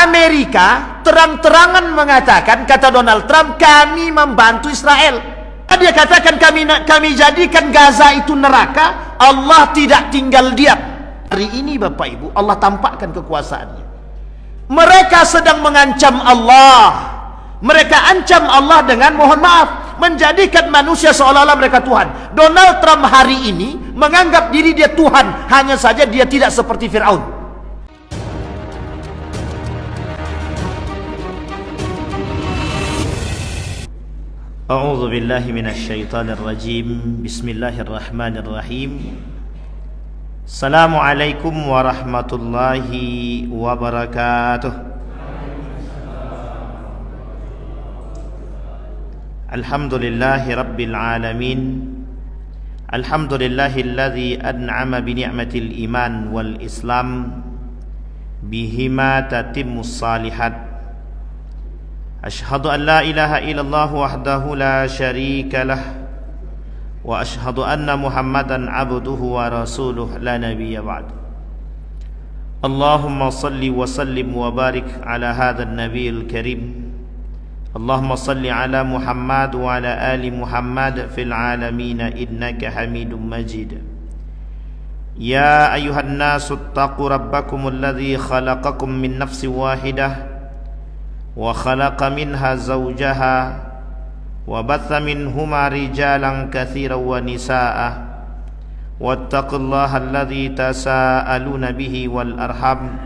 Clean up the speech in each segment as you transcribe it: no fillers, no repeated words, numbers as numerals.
Amerika terang-terangan mengatakan, kata Donald Trump, kami membantu Israel. Dia katakan kami jadikan Gaza itu neraka. Allah tidak tinggal diam. Hari ini Bapak Ibu, Allah tampakkan kekuasaannya. Mereka sedang mengancam Allah. Mereka ancam Allah dengan, mohon maaf, menjadikan manusia seolah-olah mereka Tuhan. Donald Trump hari ini menganggap diri dia Tuhan, hanya saja dia tidak seperti Fir'aun. A'udzu billahi minasyaitonir rajim. Bismillahirrahmanirrahim. Assalamualaikum warahmatullahi wabarakatuh. Alhamdulillahi rabbil alamin. Alhamdulillahilladzi an'ama bi ni'matil iman wal islam, bihima tatimmus salihat. Ashhadu an la ilaha illallah wahdahu la syarika lah, wa ashhadu anna Muhammadan abduhu wa rasuluh la nabiyya ba'd. Allahumma salli wa sallim wa barik ala hadha an-nabiyil karim. Allahumma salli ala Muhammad wa ala ali Muhammad fil alamin innaka Hamidum Majid. Ya ayyuhan nasu ittaqu rabbakumul ladzi khalaqakum min nafsin wahidah wa khalaqa minha zawjaha wa batha minhuma rijalan katsiran wa nisaa wattaqullaha alladzi tasaaluna bihi wal arham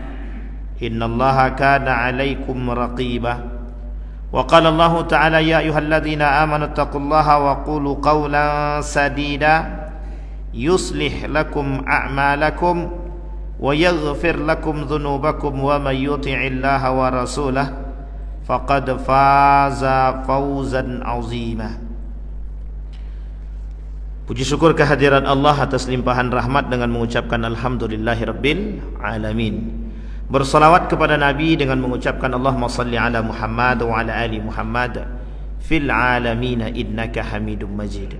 innallaha kana 'alaikum raqiba. Wa qala Allahu ta'ala ya ayyuhalladzina amanu taqullaha wa qulu qawlan sadida yuslih lakum a'malakum wa yaghfir lakum dhunubakum wa may yuti'illaha wa rasulahu faqad faza fawzan azima. Puji syukur kehadiran Allah atas limpahan rahmat dengan mengucapkan alhamdulillahirabbil alamin. Bersalawat kepada Nabi dengan mengucapkan Allahumma salli ala Muhammad wa ala ali Muhammad fil alamin innaka Hamidum Majid.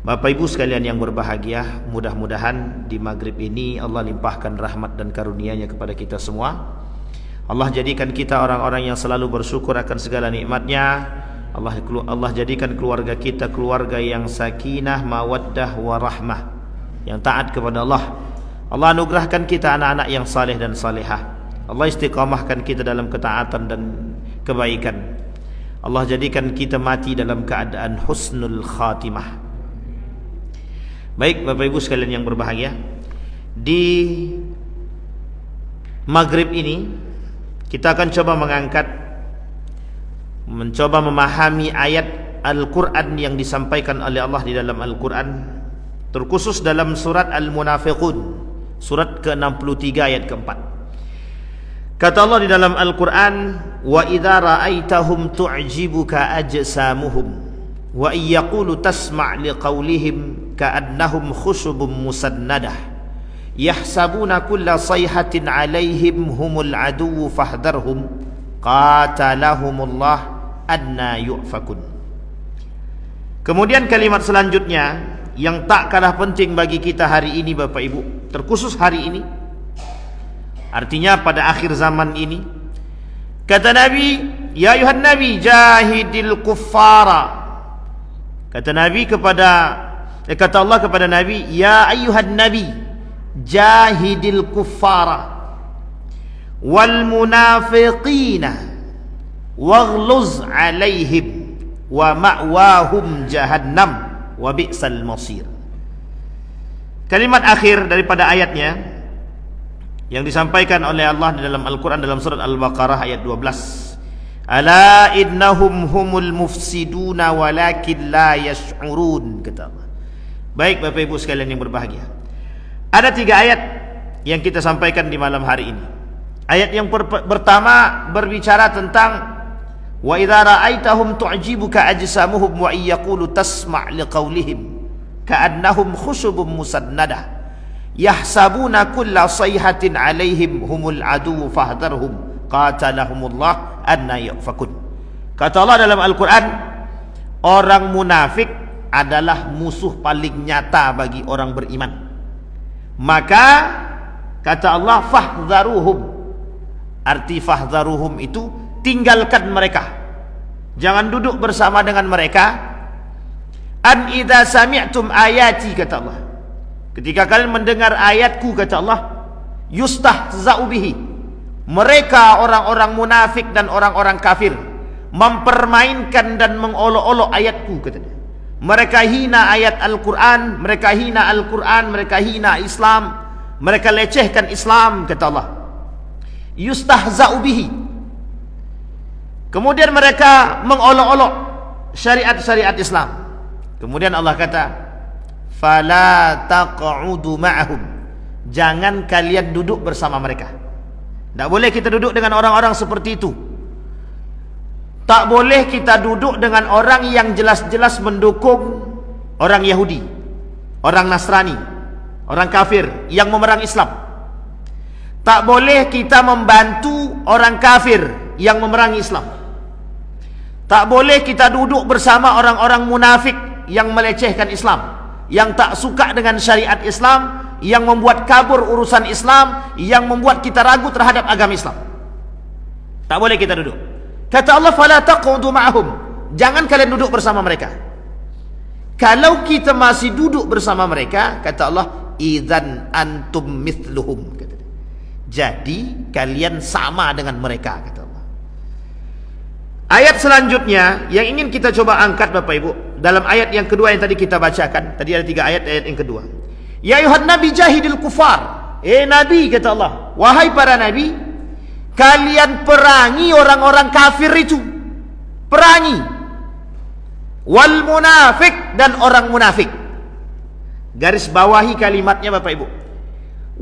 Bapak Ibu sekalian yang berbahagia, mudah-mudahan di maghrib ini Allah limpahkan rahmat dan karunia-Nya kepada kita semua. Allah jadikan kita orang-orang yang selalu bersyukur akan segala nikmat-Nya. Allah jadikan keluarga kita keluarga yang sakinah, mawaddah, warahmah, yang taat kepada Allah. Allah anugerahkan kita anak-anak yang saleh dan salehah. Allah istiqamahkan kita dalam ketaatan dan kebaikan. Allah jadikan kita mati dalam keadaan husnul khatimah. Baik Bapak Ibu sekalian yang berbahagia, di maghrib ini kita akan mencoba memahami ayat Al-Quran yang disampaikan oleh Allah di dalam Al-Quran, terkhusus dalam surat Al-Munafiqun, surat ke-63 ayat ke-4. Kata Allah di dalam Al-Quran, wa idza ra'aitahum tu'jibuka ajsamuhum wa iyyaqulu tasma' liqaulihim ka'annahum khushubun musannadah yahsabuna kulla sayhatin alaihim humul aduwwu fahdharhum qatalahumullah anna yu'fakun. Kemudian kalimat selanjutnya yang tak kalah penting bagi kita hari ini Bapak Ibu, terkhusus hari ini, artinya pada akhir zaman ini. Kata Nabi, ya ayuhan nabi jahidil kuffara. Kata Allah kepada Nabi, ya ayuhan nabi jahidil kuffara wal munafiqina waghluz alaihim wa ma'wahum jahannam wa bi'sal masir. Kalimat akhir daripada ayatnya yang disampaikan oleh Allah di dalam Al-Quran dalam surat Al-Baqarah ayat 12. Ala innahum humul mufsiduna walakin la yash'urun, kata Allah. Baik Bapak Ibu sekalian yang berbahagia, ada 3 ayat yang kita sampaikan di malam hari ini. Ayat yang pertama berbicara tentang wa idza ra'aitahum tu'jibuka ajsamuhum wa iyyaqulu tasma' liqaulihim ka'annahum khushubun musannadah yahsabuna kulla sayhatin alaihim humul aduwwu fahdharhum qatalahumullah anna yufakun. Kata Allah dalam Al-Quran, orang munafik adalah musuh paling nyata bagi orang beriman. Maka kata Allah, fahdharuhum, Arti fahdharuhum itu tinggalkan mereka, jangan duduk bersama dengan mereka. An idza sami'tum ayati, kata Allah, ketika kalian mendengar ayatku, kata Allah, yustahza'u bihi, mereka orang-orang munafik dan orang-orang kafir mempermainkan dan mengolok-olok ayatku, kata dia. Mereka hina ayat Al-Quran, mereka hina Al-Quran, mereka hina Islam, mereka lecehkan Islam, kata Allah. Yustahza'u bihi, kemudian mereka mengolok-olok syariat-syariat Islam. Kemudian Allah kata, fala taq'udu ma'ahum, jangan kalian duduk bersama mereka. Tak boleh kita duduk dengan orang-orang seperti itu. Tak boleh kita duduk dengan orang yang jelas-jelas mendukung orang Yahudi, orang Nasrani, orang kafir yang memerang Islam. Tak boleh kita membantu orang kafir yang memerangi Islam. Tak boleh kita duduk bersama orang-orang munafik yang melecehkan Islam, yang tak suka dengan syariat Islam, yang membuat kabur urusan Islam, yang membuat kita ragu terhadap agama Islam. Tak boleh kita duduk. Kata Allah, fala taqudu ma'ahum, jangan kalian duduk bersama mereka. Kalau kita masih duduk bersama mereka, kata Allah, idzan antum mithluhum, kata dia, jadi kalian sama dengan mereka, kata Allah. Ayat selanjutnya yang ingin kita coba angkat, Bapak Ibu, dalam ayat yang kedua yang tadi kita bacakan. Tadi ada 3 ayat, ayat yang kedua, ya ayuhan nabi jahidil kufar, Nabi, kata Allah, wahai para nabi, kalian perangi orang-orang kafir itu, perangi, wal munafik, dan orang munafik. Garis bawahi kalimatnya, Bapak Ibu,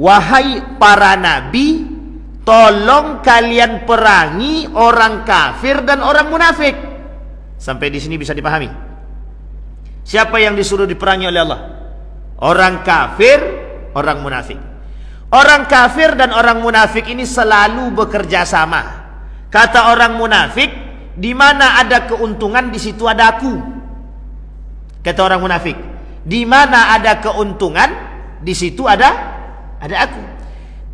wahai para nabi, tolong kalian perangi orang kafir dan orang munafik. Sampai di sini bisa dipahami siapa yang disuruh diperangi oleh Allah? Orang kafir, orang munafik. Orang kafir dan orang munafik ini selalu bekerja sama. Kata orang munafik, di mana ada keuntungan di situ ada aku. Kata orang munafik, di mana ada keuntungan di situ ada aku.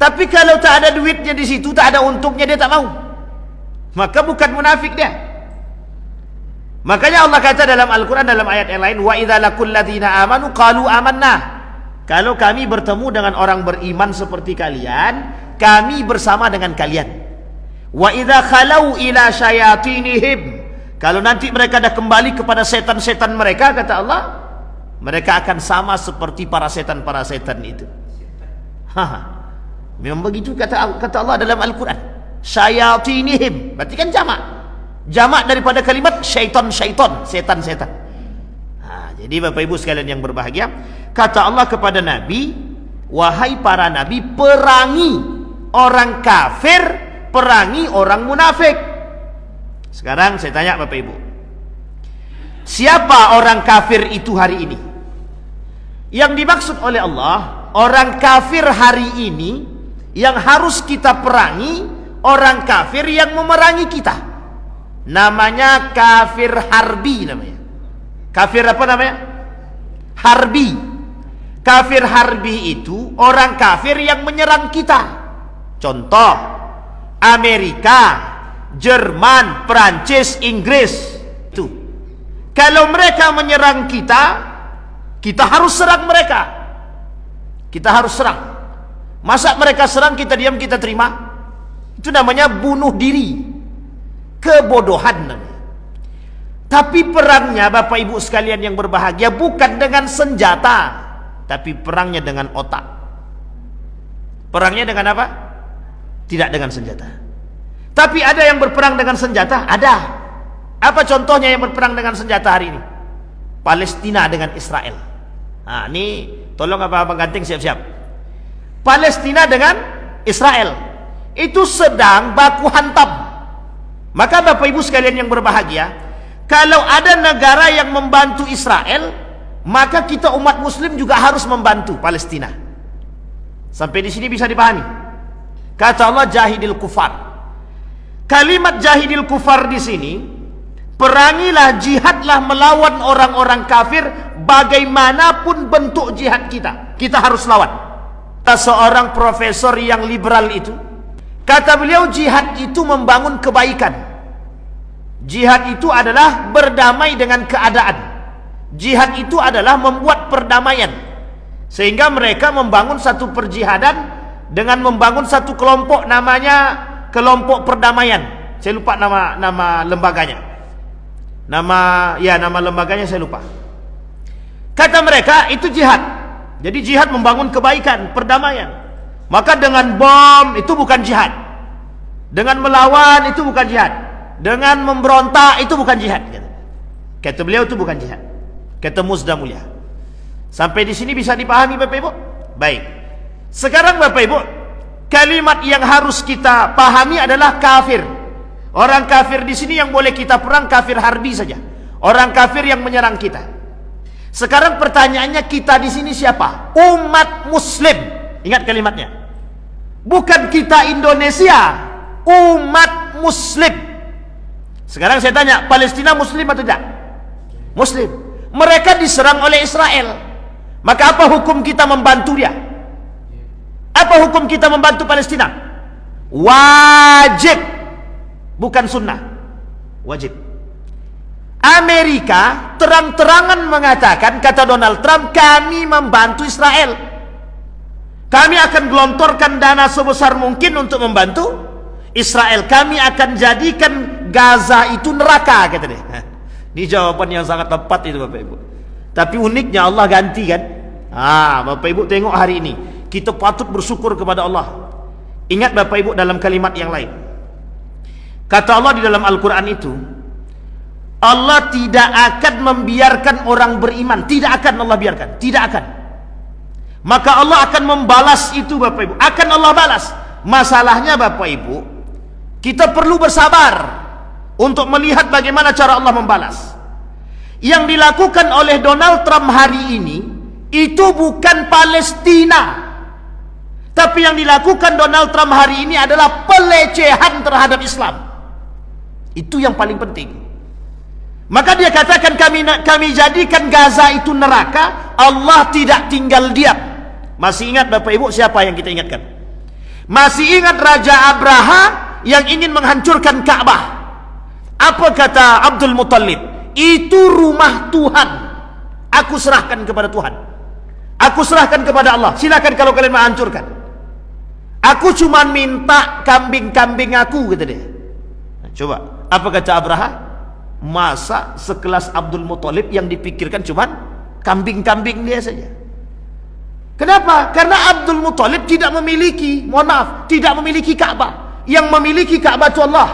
Tapi kalau tak ada duitnya di situ, tak ada untungnya, dia tak mau, maka bukan munafik dia. Makanya Allah kata dalam Al-Quran, dalam ayat yang lain, wa idza laqul ladzina amanu qalu amanna, kalau kami bertemu dengan orang beriman seperti kalian, kami bersama dengan kalian. Wa idza khalau ila syayatinihim, kalau nanti mereka dah kembali kepada setan-setan mereka, kata Allah, mereka akan sama seperti para setan itu. Memang begitu kata Allah dalam Al-Quran. Syayatinihim, berarti kan jamak daripada kalimat syaitan, setan. Jadi Bapak Ibu sekalian yang berbahagia, kata Allah kepada Nabi, wahai para Nabi, perangi orang kafir, perangi orang munafik. Sekarang saya tanya Bapak Ibu, siapa orang kafir itu hari ini? Yang dimaksud oleh Allah, orang kafir hari ini yang harus kita perangi, orang kafir yang memerangi kita. Namanya kafir harbi namanya. Kafir apa namanya? Harbi. Kafir harbi itu orang kafir yang menyerang kita. Contoh, Amerika, Jerman, Perancis, Inggris. Itu. Kalau mereka menyerang kita, kita harus serang mereka. Kita harus serang. Masa mereka serang kita diam, kita terima? Itu namanya bunuh diri, kebodohan namanya. Tapi perangnya Bapak Ibu sekalian yang berbahagia bukan dengan senjata, tapi perangnya dengan otak. Perangnya dengan apa? Tidak dengan senjata. Tapi ada yang berperang dengan senjata? Ada. Apa contohnya yang berperang dengan senjata hari ini? Palestina dengan Israel. Nah, ini tolong Abang Ganting siap-siap. Palestina dengan Israel itu sedang baku hantam. Maka Bapak Ibu sekalian yang berbahagia, kalau ada negara yang membantu Israel, maka kita umat muslim juga harus membantu Palestina. Sampai di sini bisa dipahami. Kata Allah, jahidil kufar. Kalimat jahidil kufar di sini, perangilah, jihadlah melawan orang-orang kafir, bagaimanapun bentuk jihad kita harus lawan. Seorang profesor yang liberal itu, Kata beliau, jihad itu membangun kebaikan. Jihad itu adalah berdamai dengan keadaan. Jihad itu adalah membuat perdamaian. Sehingga mereka membangun satu perjihadan dengan membangun satu kelompok, namanya kelompok perdamaian. Saya lupa nama lembaganya. Nama lembaganya saya lupa. Kata mereka itu jihad. Jadi jihad membangun kebaikan, perdamaian. Maka dengan bom itu bukan jihad. Dengan melawan itu bukan jihad. Dengan memberontak itu bukan jihad. Kata beliau itu bukan jihad. Kata Musda Mulia. Sampai di sini bisa dipahami Bapak Ibu? Baik. Sekarang Bapak Ibu, kalimat yang harus kita pahami adalah kafir. Orang kafir di sini yang boleh kita perang kafir harbi saja. Orang kafir yang menyerang kita. Sekarang pertanyaannya, kita di sini siapa? Umat Muslim. Ingat kalimatnya. Bukan kita Indonesia, umat Muslim. Sekarang saya tanya, Palestina Muslim atau tidak? Muslim. Mereka diserang oleh Israel. Maka apa hukum kita membantu dia? Apa hukum kita membantu Palestina? Wajib. Bukan sunnah. Wajib. Amerika terang-terangan mengatakan, kata Donald Trump, kami membantu Israel. Kami akan gelontorkan dana sebesar mungkin untuk membantu Israel. Kami akan jadikan Gaza itu neraka, kata dia. Ini jawaban yang sangat tepat itu Bapak Ibu. Tapi uniknya Allah ganti kan. Bapak Ibu tengok hari ini, kita patut bersyukur kepada Allah. Ingat Bapak Ibu dalam kalimat yang lain. Kata Allah di dalam Al-Quran itu, Allah tidak akan membiarkan orang beriman. Tidak akan Allah biarkan. Tidak akan. Maka Allah akan membalas itu Bapak Ibu. Akan Allah balas. Masalahnya Bapak Ibu, kita perlu bersabar untuk melihat bagaimana cara Allah membalas. Yang dilakukan oleh Donald Trump hari ini itu bukan Palestina, tapi yang dilakukan Donald Trump hari ini adalah pelecehan terhadap Islam. Itu yang paling penting. Maka dia katakan, kami jadikan Gaza itu neraka. Allah tidak tinggal diam. Masih ingat Bapak Ibu siapa yang kita ingatkan? Masih ingat Raja Abraha yang ingin menghancurkan Ka'bah? Apa kata Abdul Muttalib? Itu rumah Tuhan. Aku serahkan kepada Tuhan. Aku serahkan kepada Allah. Silakan kalau kalian mau hancurkan. Aku cuma minta kambing-kambing aku, kata dia. Nah, coba, apa kata Abraha? Masa sekelas Abdul Muttalib yang dipikirkan cuma kambing-kambing dia saja. Kenapa? Karena Abdul Muttalib tidak memiliki, tidak memiliki Ka'bah. Yang memiliki Ka'bah itu Allah.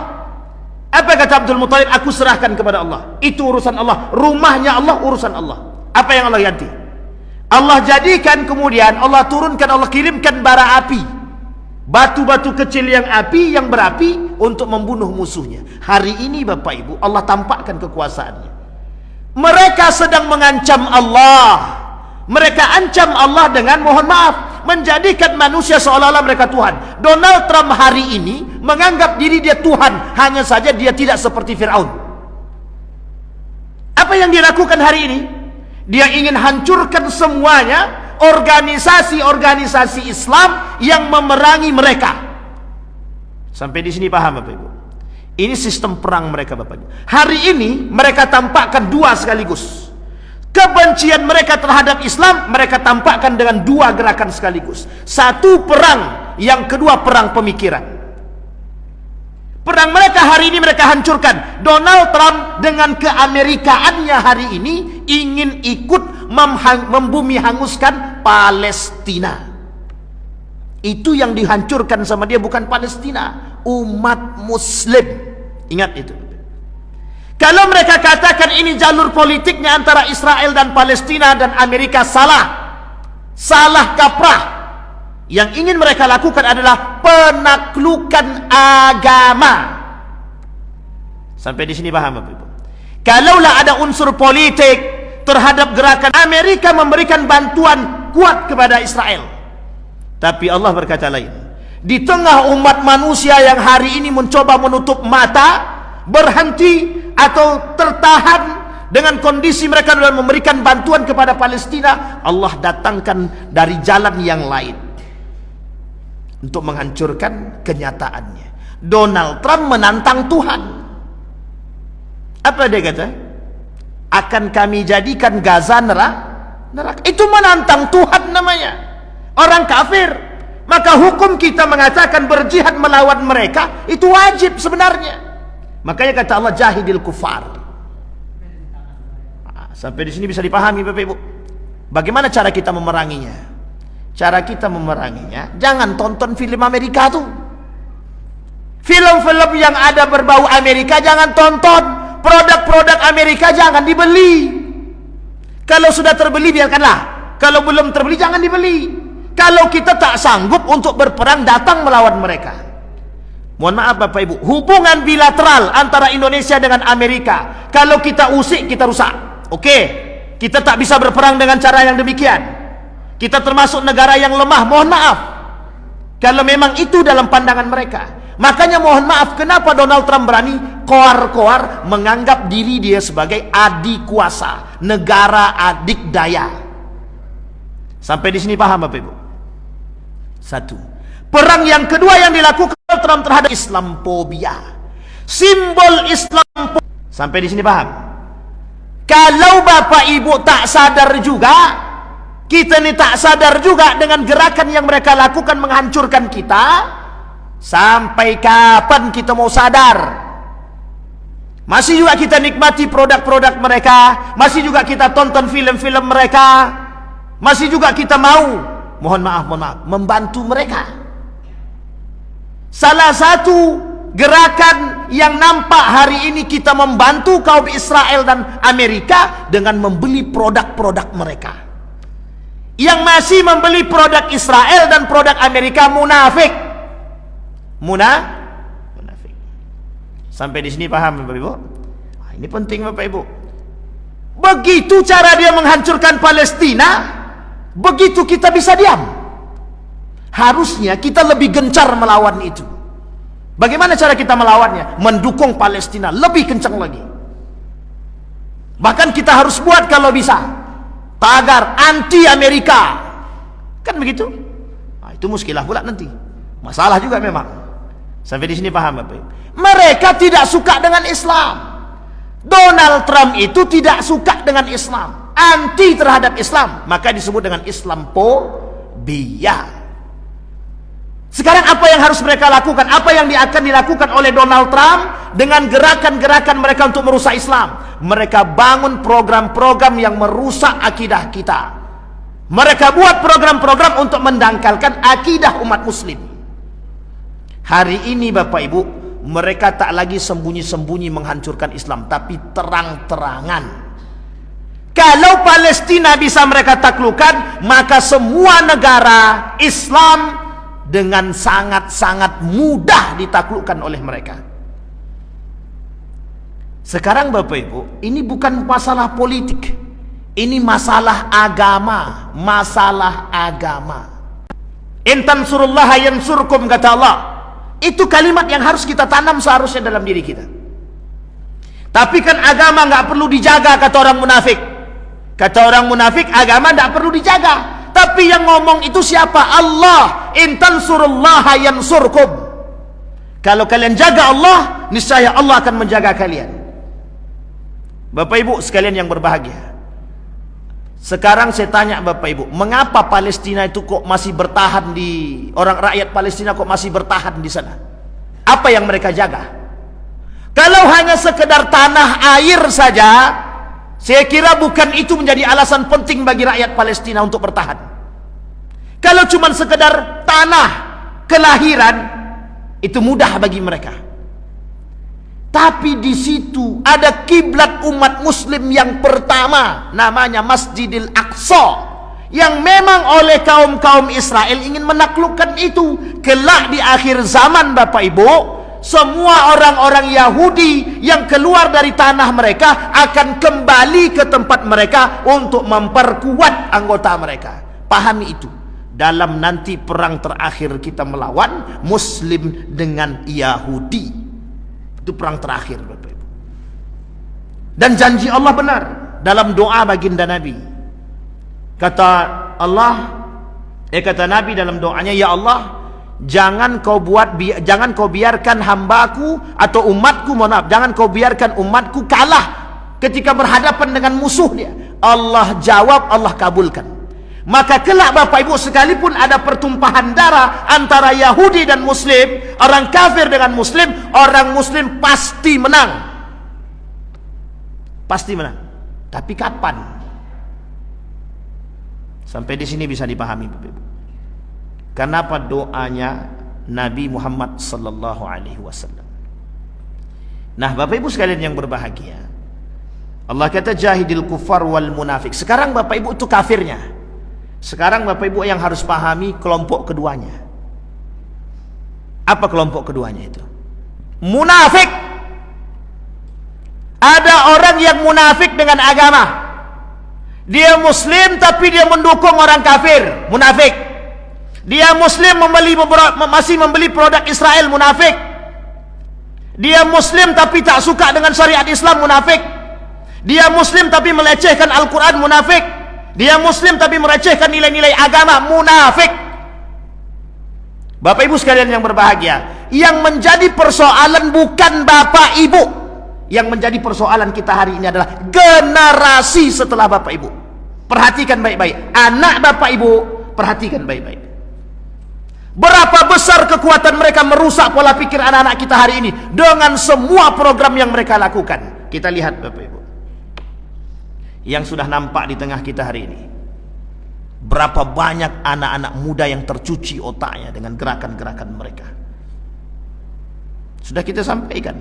Apa kata Abdul Muttalib? Aku serahkan kepada Allah. Itu urusan Allah. Rumahnya Allah, urusan Allah. Apa yang Allah ganti? Allah jadikan kemudian, Allah turunkan, Allah kirimkan bara api. Batu-batu kecil yang berapi untuk membunuh musuhnya. Hari ini Bapak Ibu, Allah tampakkan kekuasaannya. Mereka sedang mengancam Allah. Mereka ancam Allah dengan, mohon maaf, menjadikan manusia seolah-olah mereka Tuhan. Donald Trump hari ini menganggap diri dia Tuhan, hanya saja dia tidak seperti Fir'aun. Apa yang dia lakukan hari ini? Dia ingin hancurkan semuanya organisasi-organisasi Islam yang memerangi mereka. Sampai di sini paham Bapak Ibu? Ini sistem perang mereka Bapak Ibu. Hari ini mereka tampakkan dua sekaligus. Kebencian mereka terhadap Islam mereka tampakkan dengan dua gerakan sekaligus. Satu perang, yang kedua perang pemikiran. Perang mereka hari ini mereka hancurkan. Donald Trump dengan keamerikaannya hari ini ingin ikut membumi hanguskan Palestina. Itu yang dihancurkan sama dia bukan Palestina, umat Muslim. Ingat itu. Kalau mereka katakan ini jalur politiknya antara Israel dan Palestina dan Amerika, salah kaprah. Yang ingin mereka lakukan adalah penaklukan agama. Sampai di sini paham Bapak Ibu? Kalaulah ada unsur politik terhadap gerakan, Amerika memberikan bantuan kuat kepada Israel. Tapi Allah berkata lain. Di tengah umat manusia yang hari ini mencoba menutup mata, berhenti atau tertahan dengan kondisi mereka dalam memberikan bantuan kepada Palestina, Allah datangkan dari jalan yang lain. untuk menghancurkan kenyataannya. Donald Trump menantang Tuhan. Apa dia kata? Akan kami jadikan Gaza neraka. Itu menantang Tuhan namanya. Orang kafir. Maka hukum kita mengatakan berjihad melawan mereka itu wajib sebenarnya. Makanya kata Allah jahidil kufar. Sampai di sini bisa dipahami Bapak Ibu. Bagaimana cara kita memeranginya? Cara kita memeranginya, jangan tonton film Amerika tuh. Film-film yang ada berbau Amerika jangan tonton. Produk-produk Amerika jangan dibeli. Kalau sudah terbeli biarkanlah. Kalau belum terbeli jangan dibeli. Kalau kita tak sanggup untuk berperang datang melawan mereka. Mohon maaf Bapak Ibu, hubungan bilateral antara Indonesia dengan Amerika, kalau kita usik kita rusak. Oke, kita tak bisa berperang dengan cara yang demikian. Kita termasuk negara yang lemah, mohon maaf. Kalau memang itu dalam pandangan mereka. Makanya mohon maaf, kenapa Donald Trump berani koar-koar menganggap diri dia sebagai adik kuasa, negara adik daya. Sampai di sini paham Bapak Ibu? Satu. Perang yang kedua yang dilakukan Trump terhadap Islamophobia. Simbol Islam. Sampai di sini paham? Kalau Bapak Ibu tak sadar juga, kita ini tak sadar juga dengan gerakan yang mereka lakukan menghancurkan kita, sampai kapan kita mau sadar? Masih juga kita nikmati produk-produk mereka, masih juga kita tonton film-film mereka, masih juga kita mau, mohon maaf, membantu mereka. Salah satu gerakan yang nampak hari ini kita membantu kaum Israel dan Amerika dengan membeli produk-produk mereka. Yang masih membeli produk Israel dan produk Amerika munafik. Munafik. Sampai di sini paham Bapak Ibu? Ini penting Bapak Ibu. Begitu cara dia menghancurkan Palestina, begitu kita bisa diam. Harusnya kita lebih gencar melawan itu. Bagaimana cara kita melawannya? Mendukung Palestina lebih kencang lagi. Bahkan kita harus buat kalau bisa tagar anti Amerika. Kan begitu? Nah, itu muskilah pula nanti. Masalah juga memang. Sampai di sini paham Bapak? Mereka tidak suka dengan Islam. Donald Trump itu tidak suka dengan Islam, anti terhadap Islam, maka disebut dengan Islamophobia. Sekarang apa yang harus mereka lakukan? Apa yang akan dilakukan oleh Donald Trump dengan gerakan-gerakan mereka untuk merusak Islam? Mereka bangun program-program yang merusak akidah kita. Mereka buat program-program untuk mendangkalkan akidah umat muslim. Hari ini Bapak Ibu, mereka tak lagi sembunyi-sembunyi menghancurkan Islam, tapi terang-terangan. Kalau Palestina bisa mereka taklukkan, maka semua negara Islam dengan sangat-sangat mudah ditaklukkan oleh mereka. Sekarang Bapak Ibu, ini bukan masalah politik, ini masalah agama. Masalah agama. In tansurullaha yansurkum, kata Allah. Itu kalimat yang harus kita tanam seharusnya dalam diri kita. Tapi kan agama nggak perlu dijaga, kata orang munafik. Kata orang munafik, agama nggak perlu dijaga. Tapi yang ngomong itu siapa? Allah. In tansurullaha yansurkum. Kalau kalian jaga Allah, niscaya Allah akan menjaga kalian. Bapak Ibu sekalian yang berbahagia, sekarang saya tanya Bapak Ibu, mengapa Palestina itu kok masih bertahan orang rakyat Palestina kok masih bertahan di sana? Apa yang mereka jaga? Kalau hanya sekedar tanah air saja, saya kira bukan itu menjadi alasan penting bagi rakyat Palestina untuk bertahan. Kalau cuma sekedar tanah kelahiran, itu mudah bagi mereka. Tapi di situ ada kiblat umat muslim yang pertama, namanya Masjidil Aqsa, yang memang oleh kaum-kaum Israel ingin menaklukkan itu. Kelak di akhir zaman Bapak Ibu, semua orang-orang Yahudi yang keluar dari tanah mereka akan kembali ke tempat mereka untuk memperkuat anggota mereka. Pahami itu. Dalam nanti perang terakhir kita melawan Muslim dengan Yahudi. Itu perang terakhir Bapak Ibu. Dan janji Allah benar dalam doa baginda Nabi. Kata Allah, kata Nabi dalam doanya, ya Allah, jangan kau biarkan hambaku atau umatku, mohon maaf, jangan kau biarkan umatku kalah ketika berhadapan dengan musuh dia. Allah jawab, Allah kabulkan. Maka kelak Bapak Ibu, sekalipun ada pertumpahan darah antara Yahudi dan Muslim, orang kafir dengan Muslim, orang Muslim pasti menang. Pasti menang. Tapi kapan? Sampai di sini bisa dipahami Bapak Ibu. Kenapa doanya Nabi Muhammad sallallahu alaihi wasallam? Nah, Bapak Ibu sekalian yang berbahagia, Allah kata jahidil kufar wal munafik. Sekarang Bapak Ibu itu kafirnya. Sekarang Bapak Ibu yang harus pahami kelompok keduanya. Apa kelompok keduanya itu? Munafik. Ada orang yang munafik dengan agama. Dia Muslim tapi dia mendukung orang kafir, munafik. Dia Muslim masih membeli produk Israel, munafik. Dia Muslim tapi tak suka dengan syariat Islam, munafik. Dia Muslim tapi melecehkan Al-Quran, munafik. Dia Muslim tapi merecehkan nilai-nilai agama, munafik. Bapak Ibu sekalian yang berbahagia, yang menjadi persoalan bukan Bapak Ibu. Yang menjadi persoalan kita hari ini adalah generasi setelah Bapak Ibu. Perhatikan baik-baik. Anak Bapak Ibu, perhatikan baik-baik. Berapa besar kekuatan mereka merusak pola pikir anak-anak kita hari ini dengan semua program yang mereka lakukan. Kita lihat Bapak Ibu yang sudah nampak di tengah kita hari ini. Berapa banyak anak-anak muda yang tercuci otaknya dengan gerakan-gerakan mereka. Sudah kita sampaikan,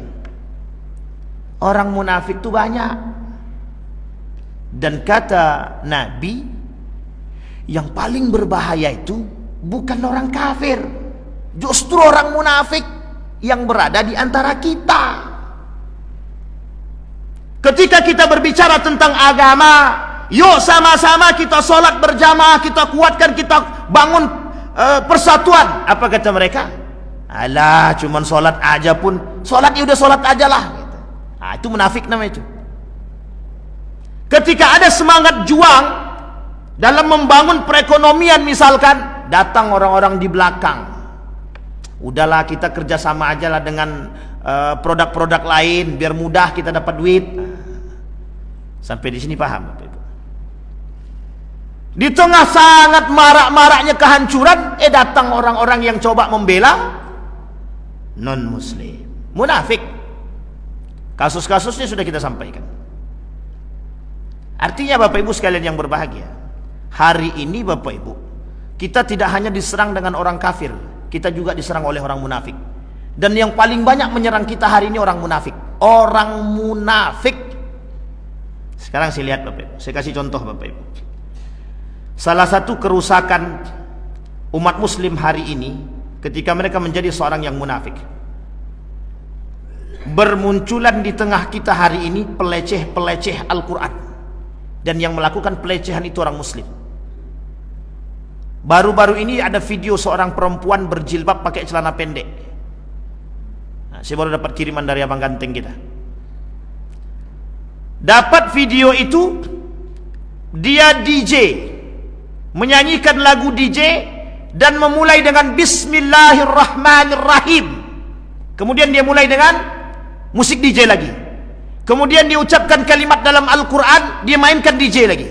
orang munafik itu banyak. Dan kata Nabi, yang paling berbahaya itu bukan orang kafir, justru orang munafik yang berada di antara kita. Ketika kita berbicara tentang agama, yuk sama-sama kita sholat berjamaah, kita kuatkan, kita bangun persatuan. Apa kata mereka? Alah, cuman sholat aja pun, sholat ya udah sholat aja lah. Nah, itu munafik namanya itu. Ketika ada semangat juang dalam membangun perekonomian misalkan, datang orang-orang di belakang. Udahlah, kita kerjasama aja lah dengan produk-produk lain biar mudah kita dapat duit. Sampai di sini paham Bapak Ibu? Di tengah sangat marak-maraknya kehancuran, datang orang-orang yang coba membela non-muslim, munafik. Kasus-kasusnya sudah kita sampaikan. Artinya Bapak Ibu sekalian yang berbahagia, hari ini Bapak Ibu, kita tidak hanya diserang dengan orang kafir, kita juga diserang oleh orang munafik. Dan yang paling banyak menyerang kita hari ini orang munafik. Orang munafik. Sekarang saya lihat Bapak Ibu, saya kasih contoh Bapak Ibu. Salah satu kerusakan umat muslim hari ini ketika mereka menjadi seorang yang munafik. Bermunculan di tengah kita hari ini peleceh-peleceh Al-Quran. Dan yang melakukan pelecehan itu orang muslim. Baru-baru ini ada video seorang perempuan berjilbab pakai celana pendek. Nah, saya baru dapat kiriman dari abang ganteng kita. Dapat video itu, dia DJ, menyanyikan lagu DJ dan memulai dengan Bismillahirrahmanirrahim. Kemudian dia mulai dengan musik DJ lagi. Kemudian dia ucapkan kalimat dalam Al-Quran, dia mainkan DJ lagi.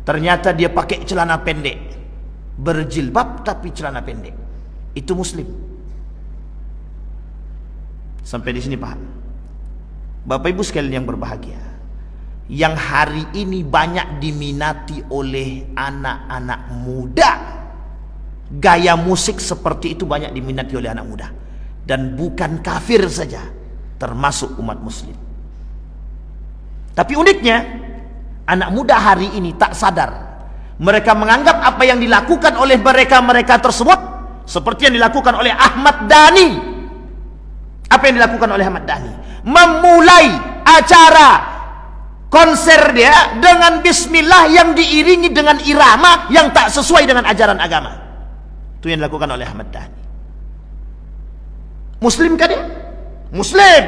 Ternyata dia pakai celana pendek, berjilbab tapi celana pendek. Itu muslim. Sampai di sini paham? Bapak Ibu sekalian yang berbahagia, yang hari ini banyak diminati oleh anak-anak muda, gaya musik seperti itu banyak diminati oleh anak muda. Dan bukan kafir saja, termasuk umat muslim. Tapi uniknya, anak muda hari ini tak sadar. Mereka menganggap apa yang dilakukan oleh mereka tersebut seperti yang dilakukan oleh Ahmad Dhani. Apa yang dilakukan oleh Ahmad Dhani? Memulai acara konser dia dengan bismillah yang diiringi dengan irama yang tak sesuai dengan ajaran agama. Itu yang dilakukan oleh Ahmad Dhani. Muslim kan dia? Muslim.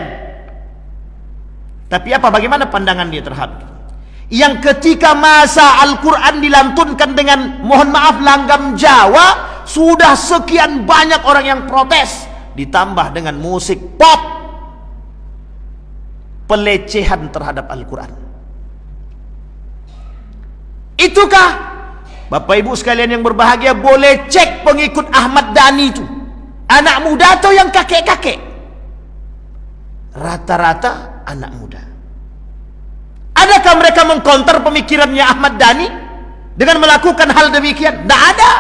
Tapi apa, bagaimana pandangan dia terhadap yang ketika masa Al-Quran dilantunkan dengan, mohon maaf, langgam Jawa, sudah sekian banyak orang yang protes, ditambah dengan musik pop, pelecehan terhadap Al-Quran. Itukah Bapak Ibu sekalian yang berbahagia? Boleh cek pengikut Ahmad Dhani itu, anak muda atau yang kakek-kakek? Rata-rata anak muda. Adakah mereka mengcounter pemikirannya Ahmad Dhani dengan melakukan hal demikian? Tidak ada.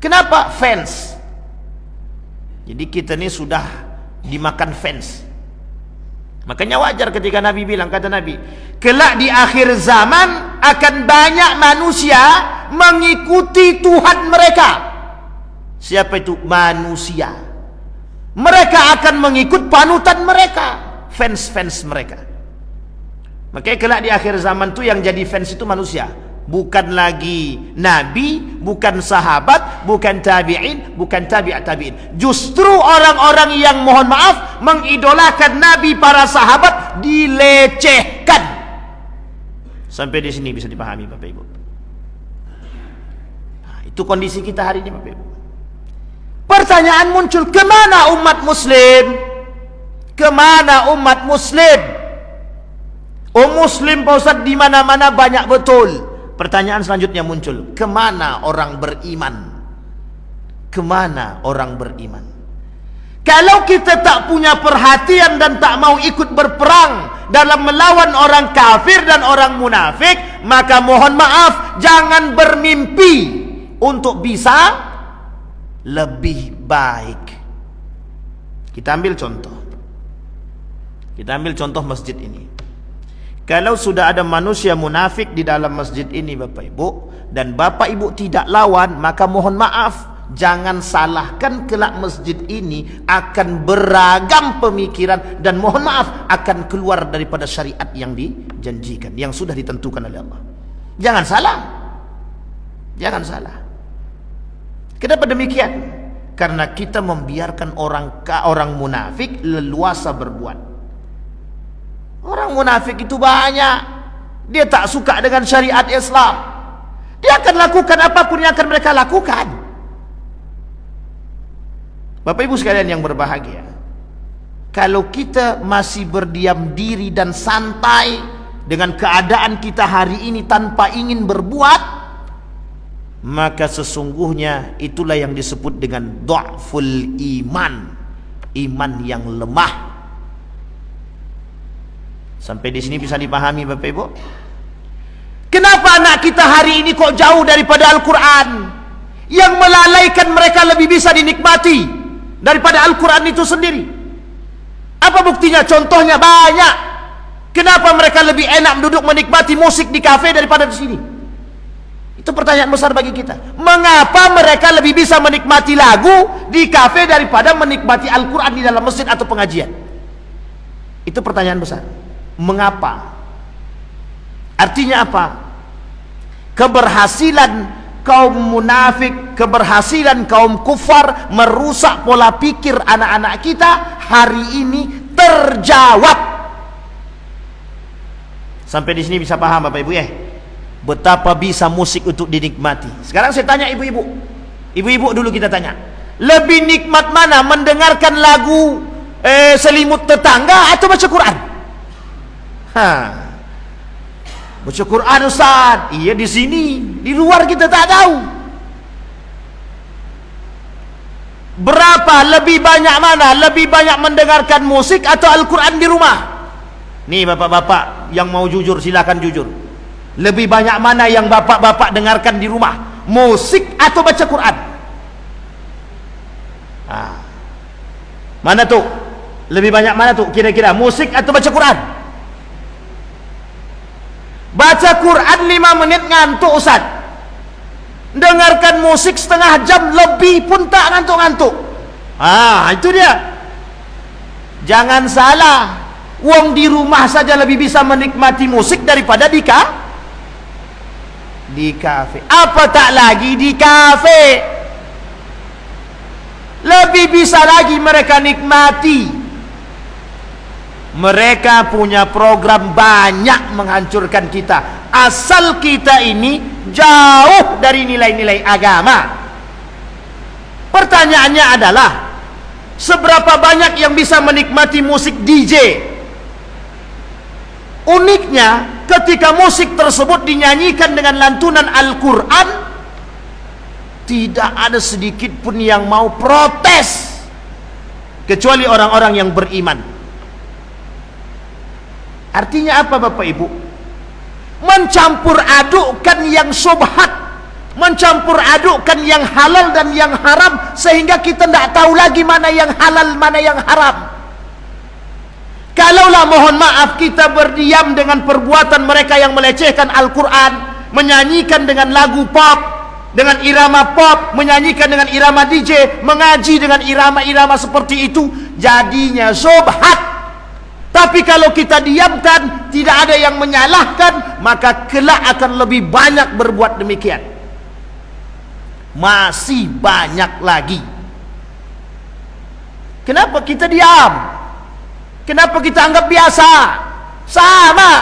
Kenapa? Fans. Jadi kita ini sudah dimakan fans. Makanya wajar ketika Nabi bilang, kata Nabi, kelak di akhir zaman akan banyak manusia mengikuti Tuhan mereka. Siapa itu? Manusia. Mereka akan mengikut panutan mereka, fans-fans mereka. Makanya kelak di akhir zaman itu yang jadi fans itu manusia, bukan lagi Nabi, bukan sahabat, bukan tabi'in, bukan tabi'at tabi'in. Justru orang-orang yang, mohon maaf, mengidolakan Nabi, para sahabat, dilecehkan. Sampai di sini bisa dipahami Bapak Ibu. Nah, itu kondisi kita hari ini Bapak Ibu. Pertanyaan muncul, kemana umat muslim? Kemana umat muslim? Muslim Pak Ustaz di mana-mana banyak betul. Pertanyaan selanjutnya muncul, kemana orang beriman? Kemana orang beriman? Kalau kita tak punya perhatian dan tak mau ikut berperang dalam melawan orang kafir dan orang munafik, maka mohon maaf, jangan bermimpi untuk bisa lebih baik. Kita ambil contoh. Kita ambil contoh masjid ini. Kalau sudah ada manusia munafik di dalam masjid ini Bapak Ibu, dan Bapak Ibu tidak lawan, maka mohon maaf, jangan salahkan kelak masjid ini akan beragam pemikiran, dan mohon maaf akan keluar daripada syariat yang dijanjikan, yang sudah ditentukan oleh Allah. Jangan salah. Jangan salah. Kenapa demikian? Karena kita membiarkan orang munafik leluasa berbuat. Orang munafik itu banyak. Dia tak suka dengan syariat Islam. Dia akan lakukan apapun yang akan mereka lakukan. Bapak Ibu sekalian yang berbahagia, kalau kita masih berdiam diri dan santai dengan keadaan kita hari ini tanpa ingin berbuat, maka sesungguhnya itulah yang disebut dengan dha'ful iman, iman yang lemah. Sampai di sini bisa dipahami Bapak Ibu? Kenapa anak kita hari ini kok jauh daripada Al-Quran? Yang melalaikan mereka lebih bisa dinikmati daripada Al-Quran itu sendiri. Apa buktinya? Contohnya banyak. Kenapa mereka lebih enak duduk menikmati musik di kafe daripada di sini? Itu pertanyaan besar bagi kita. Mengapa mereka lebih bisa menikmati lagu di kafe daripada menikmati Al-Quran di dalam masjid atau pengajian? Itu pertanyaan besar. Mengapa? Artinya apa? Keberhasilan kaum munafik, keberhasilan kaum kufar merusak pola pikir anak-anak kita hari ini terjawab. Sampai di sini bisa paham Bapak Ibu ya? Betapa bisa musik untuk dinikmati. Sekarang saya tanya ibu-ibu. Ibu-ibu dulu kita tanya. Lebih nikmat mana, mendengarkan lagu selimut tetangga atau baca Quran? Baca Quran Ustaz. Iya di sini, di luar kita tak tahu. Berapa lebih banyak mana? Lebih banyak mendengarkan musik atau Al-Quran di rumah? Nih bapak-bapak yang mau jujur silakan jujur. Lebih banyak mana yang bapak-bapak dengarkan di rumah? Musik atau baca Quran? Mana tuh? Lebih banyak mana tuh kira-kira? Musik atau baca Quran? Baca Quran 5 menit ngantuk Ustaz. Dengarkan musik setengah jam lebih pun tak ngantuk-ngantuk. Itu dia. Jangan salah, wong di rumah saja lebih bisa menikmati musik daripada di kafe. Apa tak lagi di kafe? Lebih bisa lagi mereka nikmati. Mereka punya program banyak menghancurkan kita, asal kita ini jauh dari nilai-nilai agama. Pertanyaannya adalah, seberapa banyak yang bisa menikmati musik DJ? Uniknya, ketika musik tersebut dinyanyikan dengan lantunan Al-Quran, tidak ada sedikit pun yang mau protes, kecuali orang-orang yang beriman. Artinya apa Bapak Ibu? Mencampur adukkan yang syubhat, mencampur adukkan yang halal dan yang haram, sehingga kita tidak tahu lagi mana yang halal, mana yang haram. Kalaulah mohon maaf kita berdiam dengan perbuatan mereka yang melecehkan Al-Quran, menyanyikan dengan lagu pop, dengan irama pop, menyanyikan dengan irama DJ, mengaji dengan irama-irama seperti itu, jadinya syubhat. Tapi kalau kita diamkan, tidak ada yang menyalahkan, maka kelak akan lebih banyak berbuat demikian. Masih banyak lagi. Kenapa kita diam? Kenapa kita anggap biasa? Sama.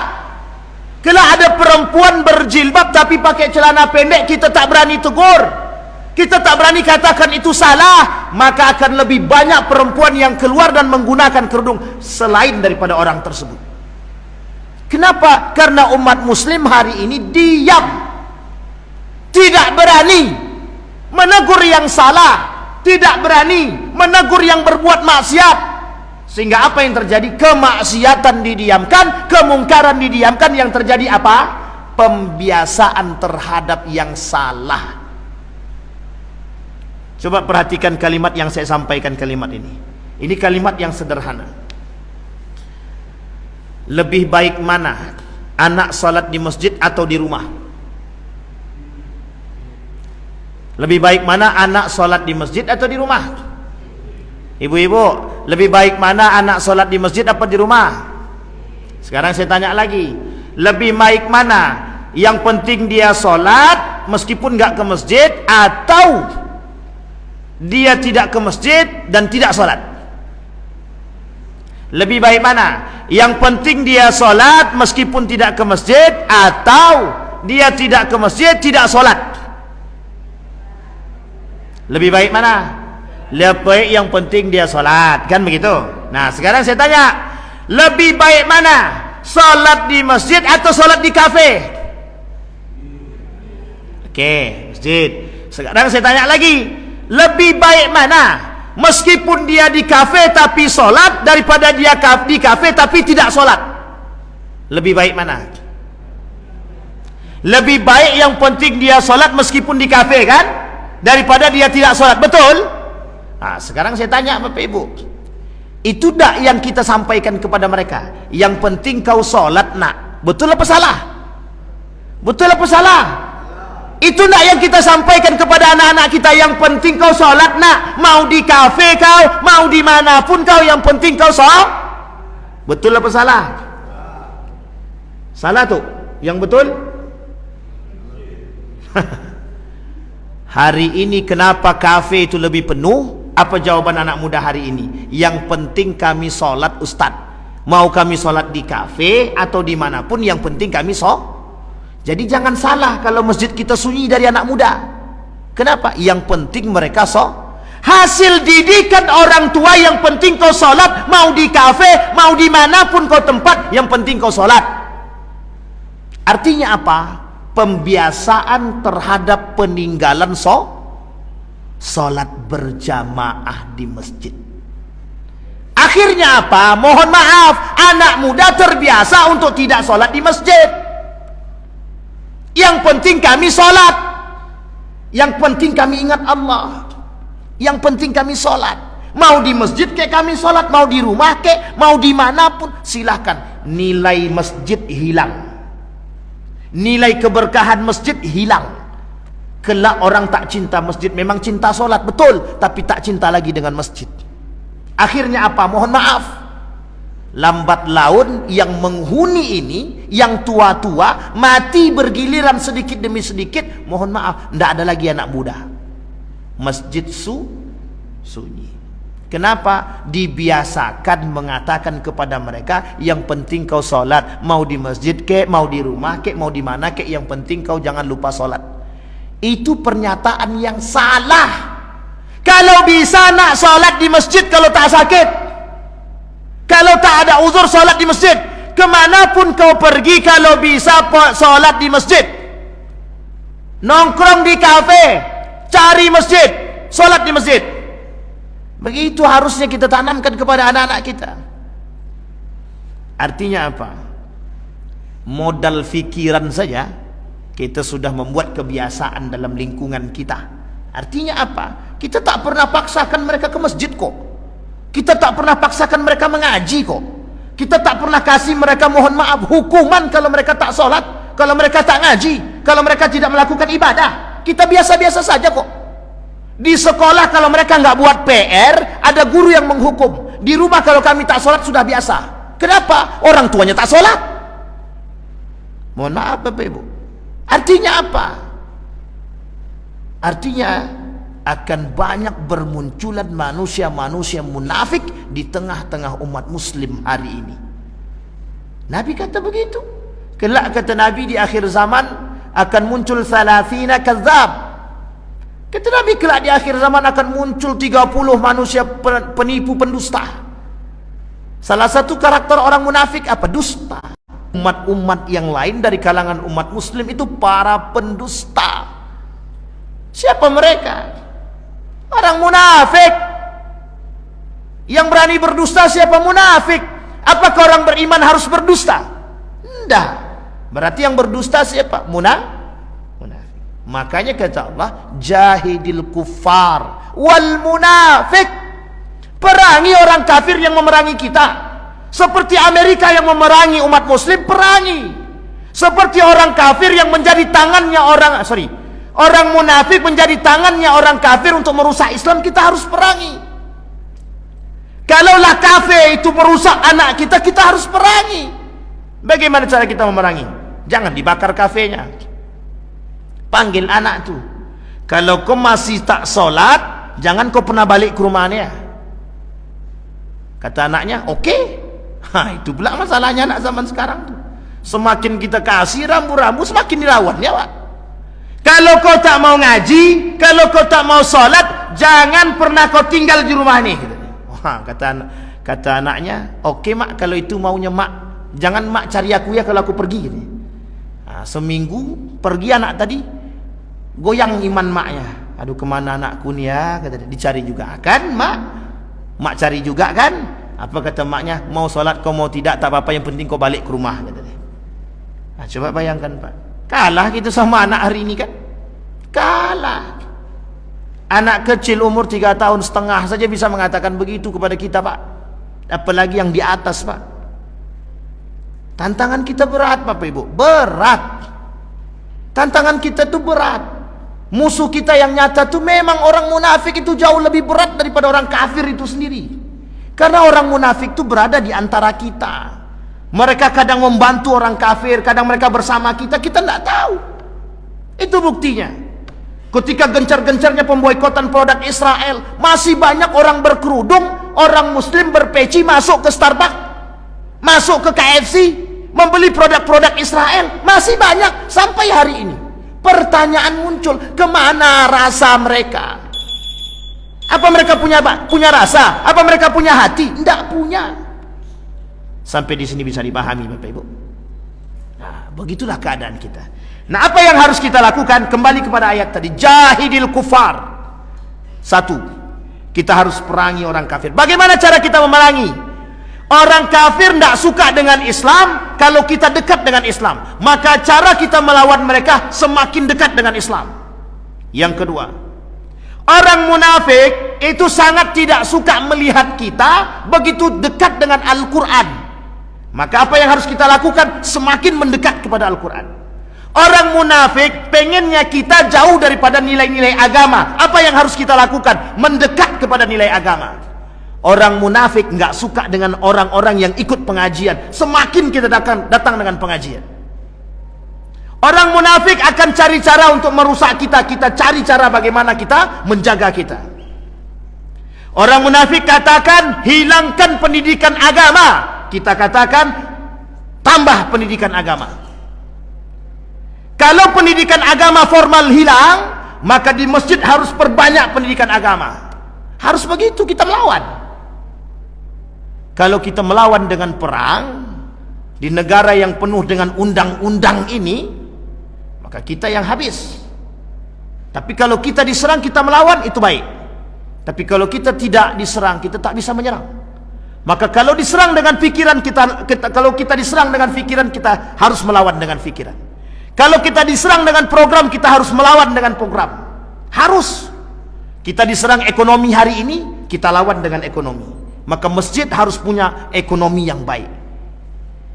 Kelak ada perempuan berjilbab tapi pakai celana pendek, kita tak berani tegur, kita tak berani katakan itu salah, maka akan lebih banyak perempuan yang keluar dan menggunakan kerudung selain daripada orang tersebut. Kenapa? Karena umat muslim hari ini diam, tidak berani menegur yang salah, tidak berani menegur yang berbuat maksiat. Sehingga apa yang terjadi? Kemaksiatan didiamkan, kemungkaran didiamkan. Yang terjadi apa? Pembiasaan terhadap yang salah. Coba perhatikan kalimat yang saya sampaikan kalimat ini. Ini kalimat yang sederhana. Lebih baik mana anak salat di masjid atau di rumah? Lebih baik mana anak salat di masjid atau di rumah? Ibu-ibu, lebih baik mana anak salat di masjid apa di rumah? Sekarang saya tanya lagi, lebih baik mana? Yang penting dia salat meskipun nggak ke masjid, atau dia tidak ke masjid dan tidak salat? Lebih baik mana? Yang penting dia salat meskipun tidak ke masjid, atau dia tidak ke masjid, tidak salat? Lebih baik mana? Lebih baik yang penting dia salat, kan begitu? Nah, sekarang saya tanya, lebih baik mana? Salat di masjid atau salat di kafe? Oke, masjid. Sekarang saya tanya lagi, lebih baik mana? Meskipun dia di kafe tapi salat, daripada dia di kafe tapi tidak salat? Lebih baik mana? Lebih baik yang penting dia salat meskipun di kafe, kan? Daripada dia tidak salat, betul? Nah, sekarang saya tanya Bapak Ibu, itu tak yang kita sampaikan kepada mereka? Yang penting kau salat nak. Betul apa salah? Betul apa salah? Itu tak yang kita sampaikan kepada anak-anak kita? Yang penting kau salat nak. Mau di kafe kau, mau dimanapun kau, yang penting kau salat. Betul apa salah? Salah tuh. Yang betul? Hari ini kenapa kafe itu lebih penuh? Apa jawaban anak muda hari ini? Yang penting kami sholat Ustaz. Mau kami sholat di kafe atau dimanapun, yang penting kami sholat. Jadi jangan salah kalau masjid kita sunyi dari anak muda. Kenapa? Yang penting mereka sholat. Hasil didikan orang tua, yang penting kau sholat. Mau di kafe, mau dimanapun kau tempat, yang penting kau sholat. Artinya apa? Pembiasaan terhadap peninggalan sholat berjamaah di masjid. Akhirnya apa? Mohon maaf, anak muda terbiasa untuk tidak sholat di masjid. Yang penting kami sholat, yang penting kami ingat Allah, yang penting kami sholat. Mau di masjid kayak kami sholat, mau di rumah kayak, mau dimanapun silahkan. Nilai masjid hilang, nilai keberkahan masjid hilang. Kelak orang tak cinta masjid. Memang cinta solat, betul, tapi tak cinta lagi dengan masjid. Akhirnya apa? Mohon maaf, lambat laun yang menghuni ini, yang tua-tua, mati bergiliran sedikit demi sedikit. Mohon maaf, tidak ada lagi anak muda. Masjid sunyi. Kenapa? Dibiasakan mengatakan kepada mereka, yang penting kau sholat, mau di masjid kek, mau di rumah kek, mau di mana kek, yang penting kau jangan lupa sholat. Itu pernyataan yang salah. Kalau bisa nak sholat di masjid kalau tak sakit, kalau tak ada uzur sholat di masjid. Kemanapun kau pergi, kalau bisa sholat di masjid. Nongkrong di kafe, cari masjid, sholat di masjid. Begitu harusnya kita tanamkan kepada anak-anak kita. Artinya apa? Modal fikiran saja kita sudah membuat kebiasaan dalam lingkungan kita. Artinya apa? Kita tak pernah paksakan mereka ke masjid kok. Kita tak pernah paksakan mereka mengaji kok. Kita tak pernah kasih mereka, mohon maaf, hukuman kalau mereka tak sholat, kalau mereka tak ngaji, kalau mereka tidak melakukan ibadah. Kita biasa-biasa saja kok. Di sekolah kalau mereka nggak buat PR, ada guru yang menghukum. Di rumah kalau kami tak sholat sudah biasa. Kenapa? Orang tuanya tak sholat. Mohon maaf Bapak Ibu. Artinya apa? Artinya akan banyak bermunculan manusia-manusia munafik di tengah-tengah umat muslim hari ini. Nabi kata begitu. Kelak kata Nabi di akhir zaman akan muncul 30 kadzab. Kata Nabi, kelak di akhir zaman akan muncul 30 manusia penipu, pendusta. Salah satu karakter orang munafik apa? Dusta. Umat-umat yang lain dari kalangan umat muslim itu para pendusta. Siapa mereka? Orang munafik. Yang berani berdusta siapa? Munafik. Apakah orang beriman harus berdusta? Tidak. Berarti yang berdusta siapa? Munafik. Makanya kata Allah, jahidil kuffar wal munafik. Perangi orang kafir yang memerangi kita. Seperti Amerika yang memerangi umat muslim, perangi. Seperti orang kafir yang menjadi tangannya orang munafik menjadi tangannya orang kafir untuk merusak Islam, kita harus perangi. Kalaulah kafir itu merusak anak kita, kita harus perangi. Bagaimana cara kita memerangi? Jangan dibakar kafenya. Panggil anak tu. Kalau kau masih tak solat, jangan kau pernah balik ke rumahnya. Kata anaknya, oke. Itu pula masalahnya anak zaman sekarang tu. Semakin kita kasih rambu-rambu, semakin dilawan ya Pak. Kalau kau tak mau ngaji, kalau kau tak mau solat, jangan pernah kau tinggal di rumah ni. Kata anaknya, oke mak, kalau itu maunya mak, jangan mak cari aku ya kalau aku pergi. Seminggu pergi anak tadi, goyang iman maknya. Aduh, kemana anakku ni ya? Kata dia, dicari juga kan mak? Mak cari juga kan? Apa kata maknya? Mau solat kau mau tidak, tak apa-apa, yang penting kau balik ke rumah, kata dia. Coba bayangkan Pak, kalah kita sama anak hari ini kan? Kalah. Anak kecil umur 3,5 tahun saja bisa mengatakan begitu kepada kita Pak. Apalagi yang di atas Pak. Tantangan kita berat Bapak Ibu, berat. Tantangan kita itu berat. Musuh kita yang nyata itu memang orang munafik, itu jauh lebih berat daripada orang kafir itu sendiri. Karena orang munafik itu berada di antara kita. Mereka kadang membantu orang kafir, kadang mereka bersama kita tidak tahu. Itu buktinya. Ketika gencar-gencarnya pemboikotan produk Israel, masih banyak orang berkerudung, orang muslim berpeci masuk ke Starbucks, masuk ke KFC, membeli produk-produk Israel. Masih banyak sampai hari ini. Pertanyaan muncul, kemana rasa mereka? Apa mereka punya rasa? Apa mereka punya hati? Tidak punya. Sampai di sini bisa dipahami Bapak Ibu. Nah, begitulah keadaan kita. Nah, apa yang harus kita lakukan? Kembali kepada ayat tadi, jahidil kufar. Satu, kita harus perangi orang kafir. Bagaimana cara kita memerangi? Orang kafir tidak suka dengan Islam. Kalau kita dekat dengan Islam, maka cara kita melawan mereka semakin dekat dengan Islam. Yang kedua, orang munafik itu sangat tidak suka melihat kita begitu dekat dengan Al-Quran. Maka apa yang harus kita lakukan? Semakin mendekat kepada Al-Quran. Orang munafik pengennya kita jauh daripada nilai-nilai agama. Apa yang harus kita lakukan? Mendekat kepada nilai agama. Orang munafik nggak suka dengan orang-orang yang ikut pengajian. Semakin kita datang dengan pengajian. Orang munafik akan cari cara untuk merusak kita. Kita cari cara bagaimana kita menjaga kita. Orang munafik katakan hilangkan pendidikan agama, kita katakan tambah pendidikan agama. Kalau pendidikan agama formal hilang, maka di masjid harus perbanyak pendidikan agama. Harus begitu kita melawan. Kalau kita melawan dengan perang di negara yang penuh dengan undang-undang ini, maka kita yang habis. Tapi kalau kita diserang, kita melawan, itu baik. Tapi kalau kita tidak diserang, kita tak bisa menyerang. Maka kalau diserang dengan pikiran kalau kita diserang dengan pikiran, kita harus melawan dengan pikiran. Kalau kita diserang dengan program, kita harus melawan dengan program. Harus. Kita diserang ekonomi hari ini, kita lawan dengan ekonomi. Maka masjid harus punya ekonomi yang baik.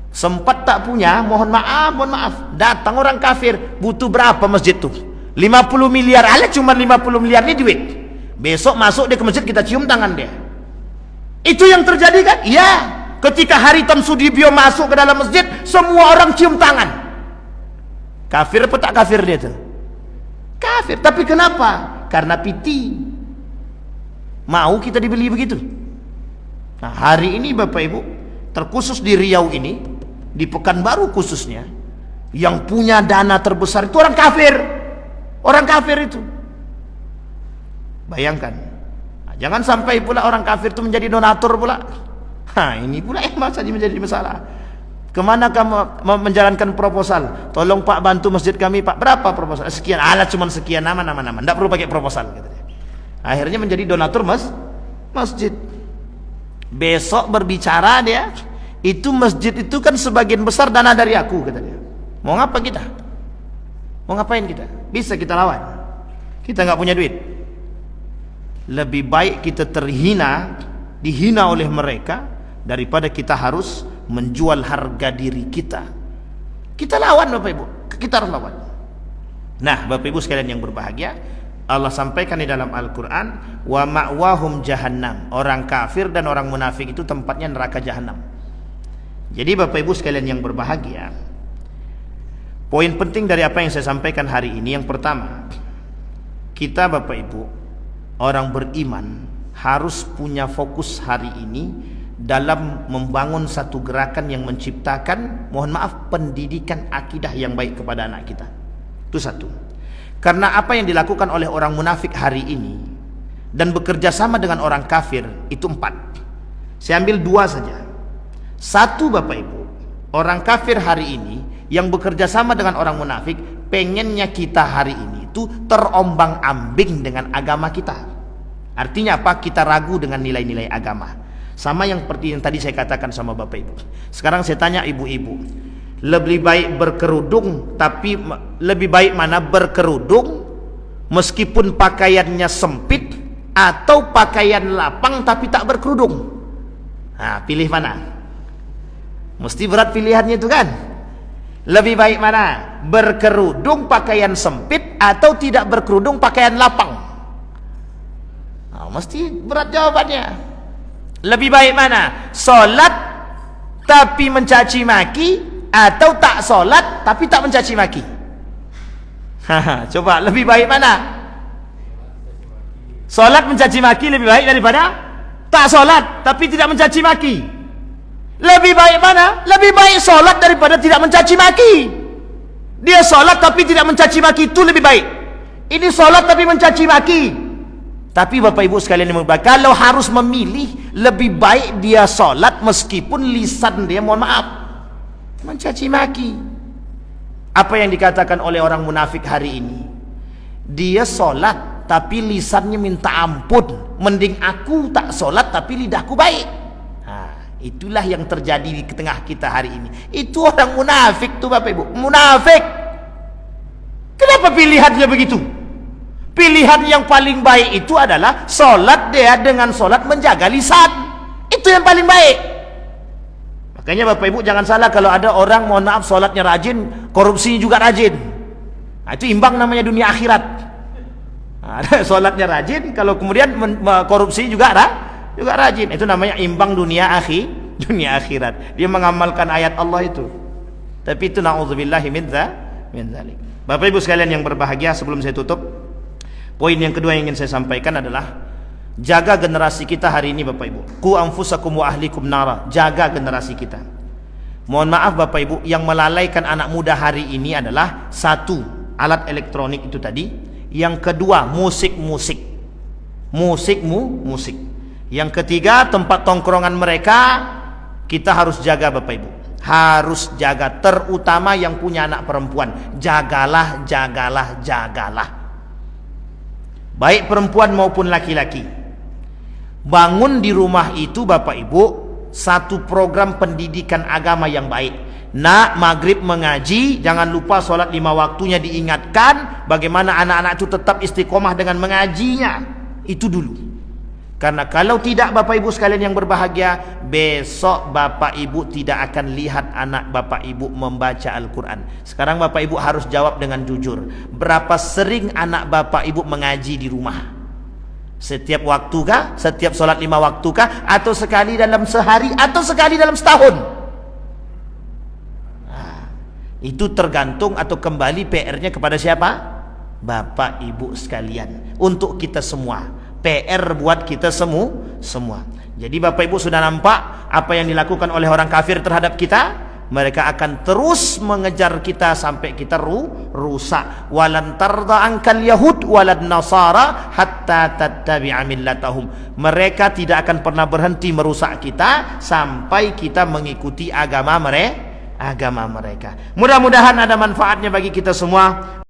Sempat tak punya, mohon maaf, datang orang kafir, butuh berapa masjid tuh? 50 miliar, alah cuma 50 miliar ini duit. Besok masuk dia ke masjid, kita cium tangan dia. Itu yang terjadi kan? Iya. Ketika Haritanu Sudibyo masuk ke dalam masjid, semua orang cium tangan. Kafir apa tak kafir dia tuh? Kafir. Tapi kenapa? Karena piti. Mau kita dibeli begitu. Nah, hari ini Bapak Ibu, terkhusus di Riau ini, di Pekanbaru khususnya, yang punya dana terbesar itu orang kafir. Orang kafir itu. Bayangkan. Nah, jangan sampai pula orang kafir itu menjadi donatur pula. Ini pula masa menjadi masalah. Kemana kamu menjalankan proposal? Tolong Pak bantu masjid kami Pak. Berapa proposal? Sekian. Alah cuma sekian, nama. Tidak perlu pakai proposal. Akhirnya menjadi donatur masjid. Besok berbicara dia, itu masjid itu kan sebagian besar dana dari aku, kata dia. Mau ngapa kita? Mau ngapain kita? Bisa kita lawan. Kita nggak punya duit. Lebih baik kita terhina, dihina oleh mereka, daripada kita harus menjual harga diri kita. Kita lawan Bapak Ibu, kita harus lawan. Nah Bapak Ibu sekalian yang berbahagia, Allah sampaikan di dalam Al-Quran, wa ma'wahum jahannam. Orang kafir dan orang munafik itu tempatnya neraka jahannam. Jadi Bapak Ibu sekalian yang berbahagia, poin penting dari apa yang saya sampaikan hari ini, yang pertama, kita Bapak Ibu orang beriman harus punya fokus hari ini dalam membangun satu gerakan yang menciptakan, mohon maaf, pendidikan akidah yang baik kepada anak kita. Itu satu. Karena apa yang dilakukan oleh orang munafik hari ini dan bekerja sama dengan orang kafir itu 4. Saya ambil 2 saja. Satu Bapak Ibu, orang kafir hari ini yang bekerja sama dengan orang munafik pengennya kita hari ini itu terombang-ambing dengan agama kita. Artinya apa? Kita ragu dengan nilai-nilai agama. Sama yang seperti yang tadi saya katakan sama Bapak Ibu. Sekarang saya tanya ibu-ibu, lebih baik berkerudung, tapi lebih baik mana? Berkerudung meskipun pakaiannya sempit, atau pakaian lapang tapi tak berkerudung? Nah, pilih mana? Mesti berat pilihannya itu kan. Lebih baik mana? Berkerudung pakaian sempit, atau tidak berkerudung pakaian lapang? Nah, mesti berat jawabannya. Lebih baik mana? Solat tapi mencaci maki, atau tak solat tapi tak mencaci maki? Coba lebih baik mana? Solat mencaci maki lebih baik daripada tak solat tapi tidak mencaci maki. Lebih baik mana? Lebih baik solat daripada tidak mencaci maki. Dia solat tapi tidak mencaci maki, itu lebih baik. Ini solat tapi mencaci maki. Tapi Bapak Ibu sekalian yang berbahagia, kalau harus memilih, lebih baik dia solat meskipun lisan dia, mohon maaf, mencaci maki. Apa yang dikatakan oleh orang munafik hari ini? Dia solat tapi lisannya minta ampun. Mending aku tak solat tapi lidahku baik. Itulah yang terjadi di tengah kita hari ini. Itu orang munafik tuh Bapak Ibu, munafik. Kenapa pilihannya begitu? Pilihan yang paling baik itu adalah solat dia dengan solat menjaga lisan. Itu yang paling baik. Makanya Bapak Ibu jangan salah kalau ada orang, mohon maaf, solatnya rajin, korupsinya juga rajin. Nah, itu imbang namanya dunia akhirat. Nah, ada solatnya rajin, kalau kemudian korupsi juga rajin. Itu namanya imbang dunia akhirat. Dia mengamalkan ayat Allah itu. Tapi itu na'udzubillahi min dzalik. Bapak Ibu sekalian yang berbahagia, sebelum saya tutup, poin yang kedua yang ingin saya sampaikan adalah Jaga generasi kita hari ini Bapak Ibu. Qu anfusakum wa ahlikum nara. Jaga generasi kita. Mohon maaf Bapak Ibu, yang melalaikan anak muda hari ini adalah satu, alat elektronik itu tadi. Yang kedua, musik. Yang ketiga, tempat tongkrongan mereka. Kita harus jaga Bapak Ibu. Harus jaga, terutama yang punya anak perempuan. Jagalah. Baik perempuan maupun laki-laki. Bangun di rumah itu Bapak Ibu satu program pendidikan agama yang baik. Nak, maghrib mengaji, jangan lupa sholat 5 waktunya diingatkan. Bagaimana anak-anak itu tetap istiqomah dengan mengajinya. Itu dulu. Karena kalau tidak Bapak Ibu sekalian yang berbahagia, besok Bapak Ibu tidak akan lihat anak Bapak Ibu membaca Al-Quran. Sekarang Bapak Ibu harus jawab dengan jujur. Berapa sering anak Bapak Ibu mengaji di rumah? Setiap waktu kah? Setiap sholat 5 waktu kah? Atau sekali dalam sehari? Atau sekali dalam setahun? Nah, itu tergantung atau kembali PR-nya kepada siapa? Bapak Ibu sekalian. Untuk kita semua. PR buat kita semua. Jadi Bapak Ibu sudah nampak apa yang dilakukan oleh orang kafir terhadap kita. Mereka akan terus mengejar kita sampai kita rusak. Walan tarda ankal yahud walad nasara hatta tattabi'a millatahum. Mereka tidak akan pernah berhenti merusak kita sampai kita mengikuti agama mereka. Mudah-mudahan ada manfaatnya bagi kita semua.